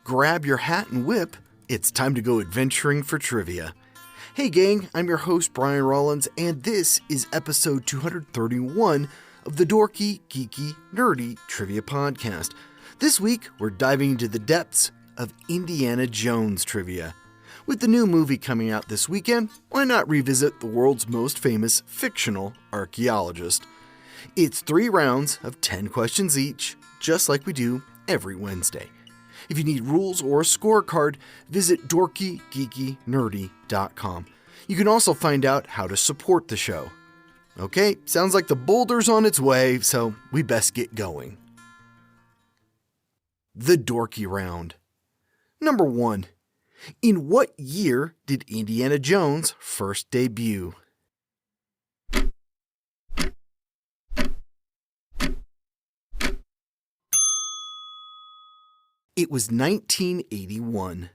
grab your hat and whip. It's time to go adventuring for trivia. Hey gang, I'm your host Brian Rollins, and this is episode 231 of the Dorky, Geeky, Nerdy Trivia Podcast. This week, we're diving into the depths of Indiana Jones trivia. With the new movie coming out this weekend, why not revisit the world's most famous fictional archaeologist? It's 3 rounds of 10 questions each, just like we do every Wednesday. If you need rules or a scorecard, visit dorkygeekynerdy.com. You can also find out how to support the show. Okay, sounds like the boulder's on its way, so we best get going. The Dorky Round. Number 1. In what year did Indiana Jones first debut? It was 1981.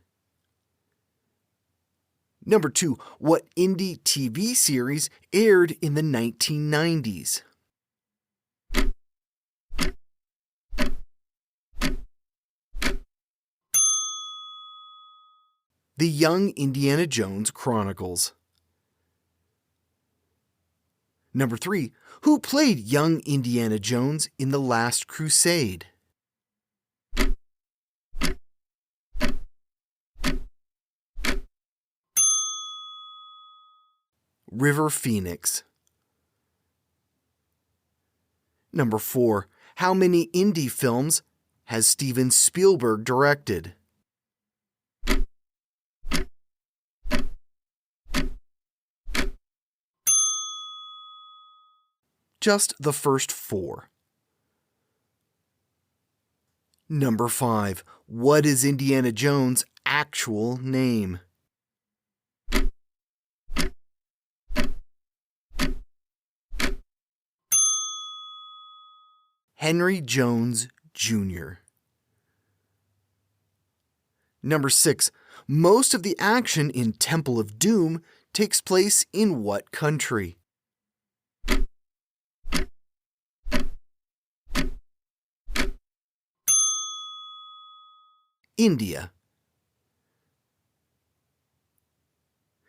Number 2. What indie TV series aired in the 1990s? The Young Indiana Jones Chronicles. Number 3. Who played young Indiana Jones in The Last Crusade? River Phoenix. Number 4. How many indie films has Steven Spielberg directed? Just the first 4. Number 5. What is Indiana Jones' actual name? Henry Jones, Jr. Number 6. Most of the action in Temple of Doom takes place in what country? India.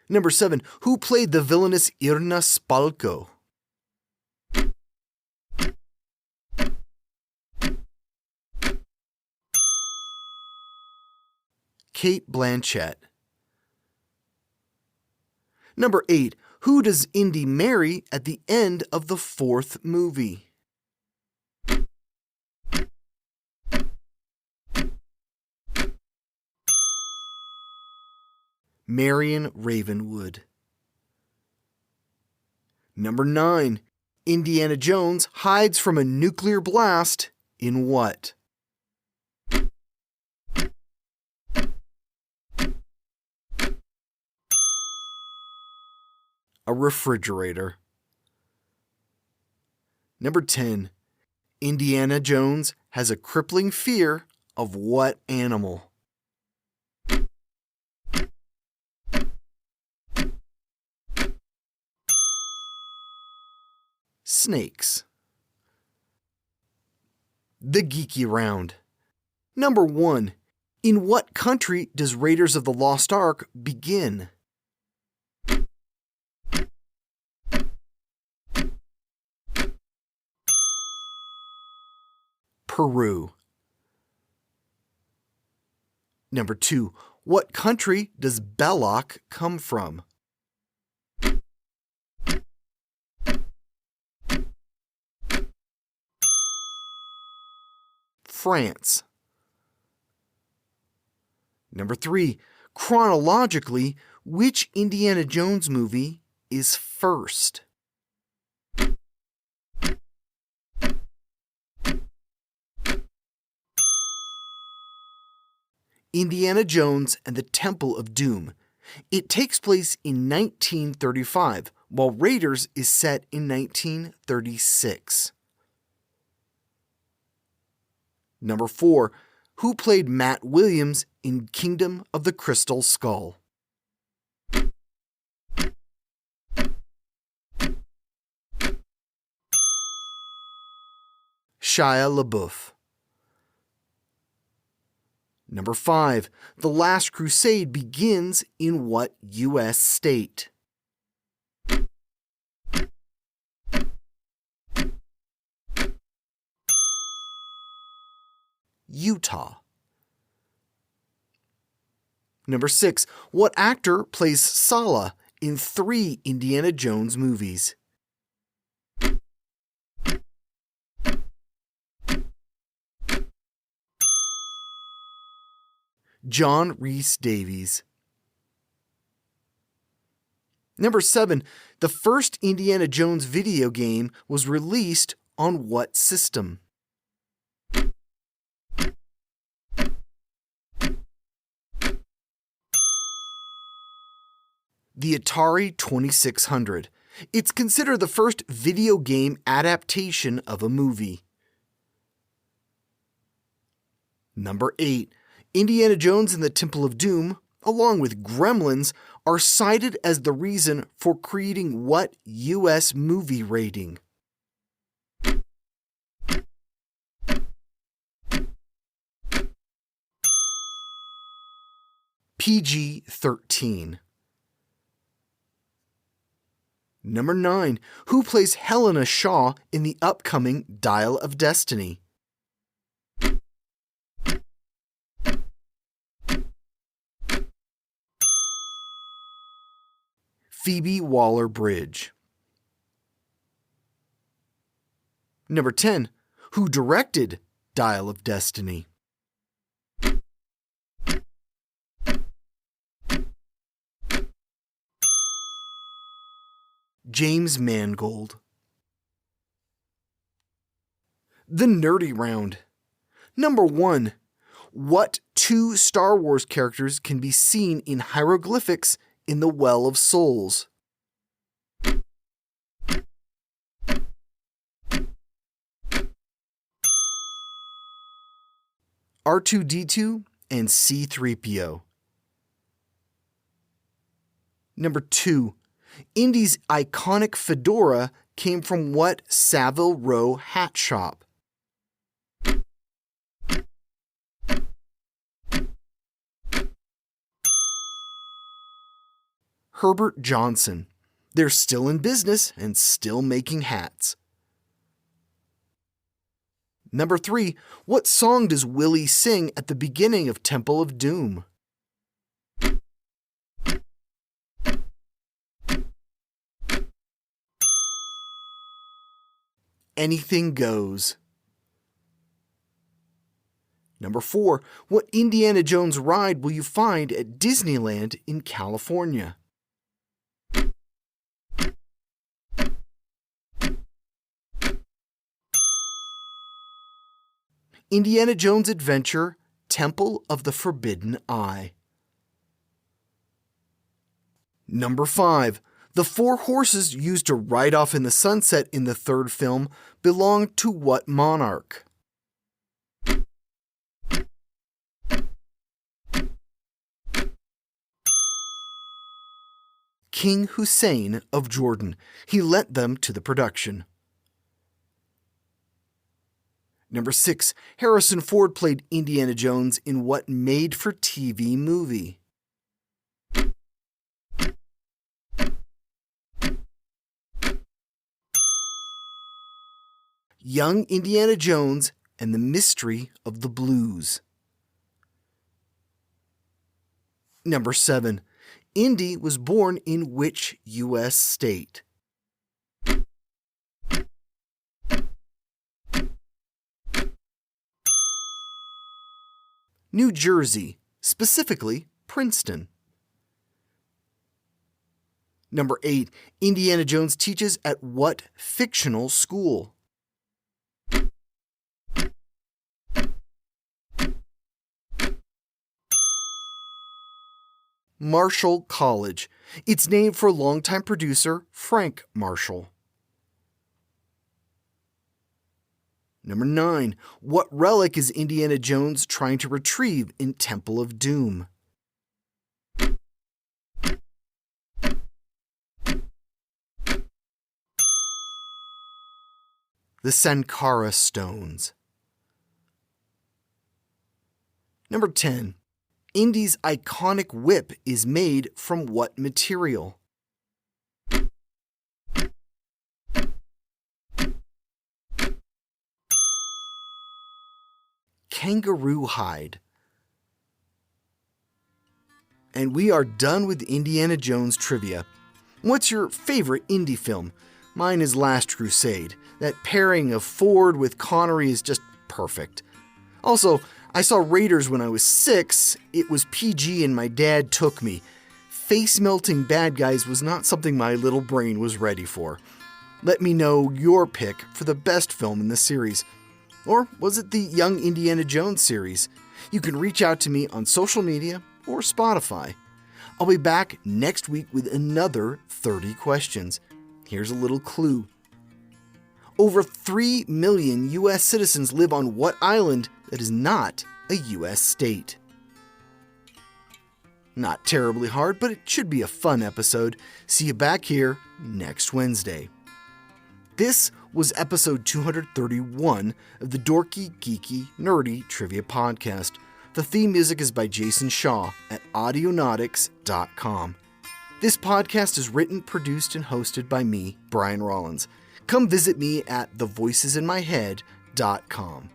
Number 7. Who played the villainous Irna Spalko? Cate Blanchett. Number 8. Who does Indy marry at the end of the 4th movie? Marion Ravenwood. Number 9. Indiana Jones hides from a nuclear blast in what? A refrigerator. Number 10. Indiana Jones has a crippling fear of what animal? Snakes. The Geeky Round. Number 1. In what country does Raiders of the Lost Ark begin? Peru. Number 2. What country does Belloc come from? France. Number 3. Chronologically, which Indiana Jones movie is first? Indiana Jones and the Temple of Doom. It takes place in 1935, while Raiders is set in 1936. Number 4. Who played Matt Williams in Kingdom of the Crystal Skull? Shia LaBeouf. Number 5. The Last Crusade begins in what U.S. state? Utah. Number 6. What actor plays Sala in 3 Indiana Jones movies? John Rhys Davies. Number 7. The first Indiana Jones video game was released on what system? The Atari 2600. It's considered the first video game adaptation of a movie. Number 8. Indiana Jones and the Temple of Doom, along with Gremlins, are cited as the reason for creating what U.S. movie rating? PG-13. Number 9. Who plays Helena Shaw in the upcoming Dial of Destiny? Phoebe Waller-Bridge. Number 10. Who directed Dial of Destiny? James Mangold. The Nerdy Round. Number 1. What 2 Star Wars characters can be seen in hieroglyphics in the Well of Souls? R2-D2 and C-3PO. Number 2. Indy's iconic fedora came from what Savile Row hat shop? Herbert Johnson. They're still in business and still making hats. Number 3. What song does Willie sing at the beginning of Temple of Doom? Anything Goes. Number 4. What Indiana Jones ride will you find at Disneyland in California? Indiana Jones Adventure, Temple of the Forbidden Eye. Number 5. The 4 horses used to ride off in the sunset in the 3rd film belong to what monarch? King Hussein of Jordan. He lent them to the production. Number 6. Harrison Ford played Indiana Jones in what made-for-TV movie? Young Indiana Jones and the Mystery of the Blues. Number 7. Indy was born in which U.S. state? New Jersey, specifically Princeton. Number 8. Indiana Jones teaches at what fictional school? Marshall College. It's named for longtime producer Frank Marshall. Number 9. What relic is Indiana Jones trying to retrieve in Temple of Doom? The Sankara Stones. Number 10. Indy's iconic whip is made from what material? Kangaroo hide. And we are done with Indiana Jones trivia. What's your favorite Indy film? Mine is Last Crusade. That pairing of Ford with Connery is just perfect. Also, I saw Raiders when I was 6. It was PG and my dad took me. Face-melting bad guys was not something my little brain was ready for. Let me know your pick for the best film in the series. Or was it the Young Indiana Jones series? You can reach out to me on social media or Spotify. I'll be back next week with another 30 questions. Here's a little clue. Over 3 million U.S. citizens live on what island that is not a U.S. state? Not terribly hard, but it should be a fun episode. See you back here next Wednesday. This was episode 231 of the Dorky, Geeky, Nerdy Trivia Podcast. The theme music is by Jason Shaw at audionautics.com. This podcast is written, produced, and hosted by me, Brian Rollins. Come visit me at thevoicesinmyhead.com.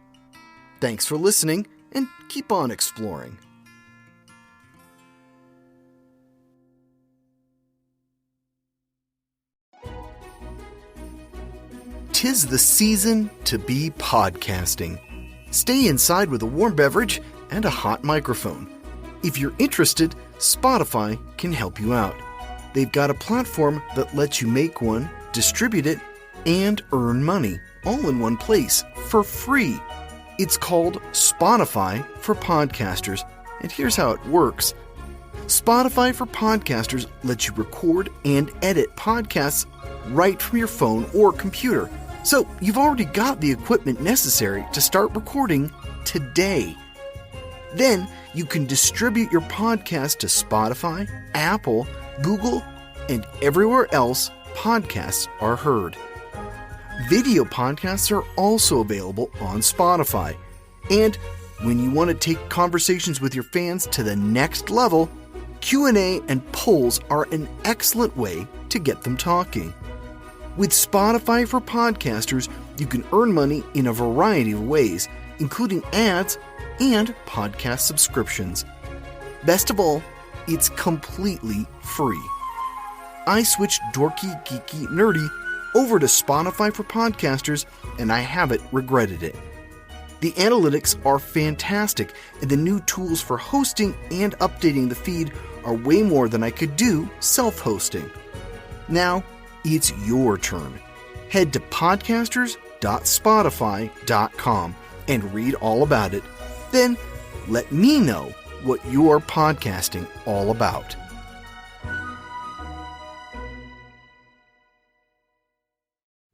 Thanks for listening, and keep on exploring. 'Tis the season to be podcasting. Stay inside with a warm beverage and a hot microphone. If you're interested, Spotify can help you out. They've got a platform that lets you make one, distribute it, and earn money, all in one place, for free. It's called Spotify for Podcasters, and here's how it works. Spotify for Podcasters lets you record and edit podcasts right from your phone or computer. So you've already got the equipment necessary to start recording today. Then you can distribute your podcast to Spotify, Apple, Google, and everywhere else podcasts are heard. Video podcasts are also available on Spotify. And when you want to take conversations with your fans to the next level, Q&A and polls are an excellent way to get them talking. With Spotify for Podcasters, you can earn money in a variety of ways, including ads and podcast subscriptions. Best of all, it's completely free. I switched Dorky, Geeky, Nerdy over to Spotify for Podcasters, and I haven't regretted it. The analytics are fantastic, and the new tools for hosting and updating the feed are way more than I could do self-hosting. Now, it's your turn. Head to podcasters.spotify.com and read all about it. Then let me know what you're podcasting all about.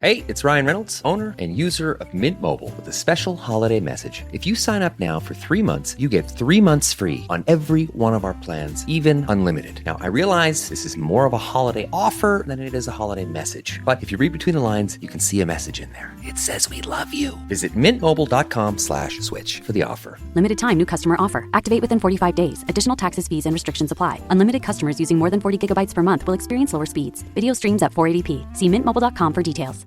Hey, it's Ryan Reynolds, owner and user of Mint Mobile, with a special holiday message. If you sign up now for 3 months, you get 3 months free on every one of our plans, even unlimited. Now, I realize this is more of a holiday offer than it is a holiday message. But if you read between the lines, you can see a message in there. It says we love you. Visit mintmobile.com/switch for the offer. Limited time new customer offer. Activate within 45 days. Additional taxes, fees, and restrictions apply. Unlimited customers using more than 40 gigabytes per month will experience lower speeds. Video streams at 480p. See mintmobile.com for details.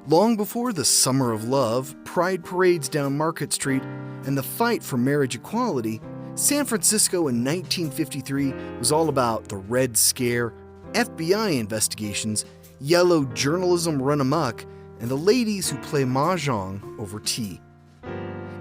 Long before the Summer of Love, pride parades down Market Street, and the fight for marriage equality, San Francisco in 1953 was all about the Red Scare, FBI investigations, yellow journalism run amok, and the ladies who play mahjong over tea.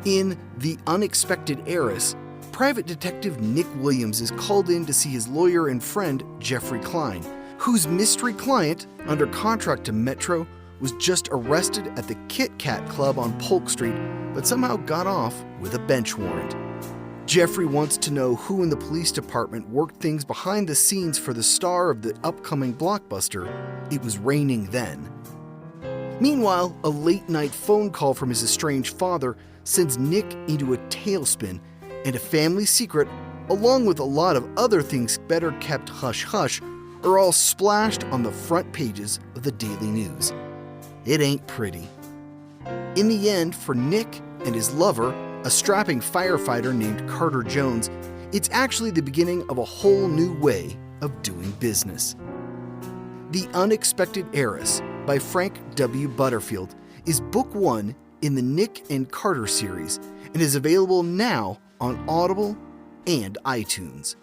In The Unexpected Heiress, private detective Nick Williams is called in to see his lawyer and friend Jeffrey Klein, whose mystery client, under contract to Metro, was just arrested at the Kit Kat Club on Polk Street, but somehow got off with a bench warrant. Jeffrey wants to know who in the police department worked things behind the scenes for the star of the upcoming blockbuster, It Was Raining Then. Meanwhile, a late-night phone call from his estranged father sends Nick into a tailspin, and a family secret, along with a lot of other things better kept hush-hush, are all splashed on the front pages of the Daily News. It ain't pretty. In the end, for Nick and his lover, a strapping firefighter named Carter Jones, it's actually the beginning of a whole new way of doing business. The Unexpected Heiress by Frank W. Butterfield is book 1 in the Nick and Carter series and is available now on Audible and iTunes.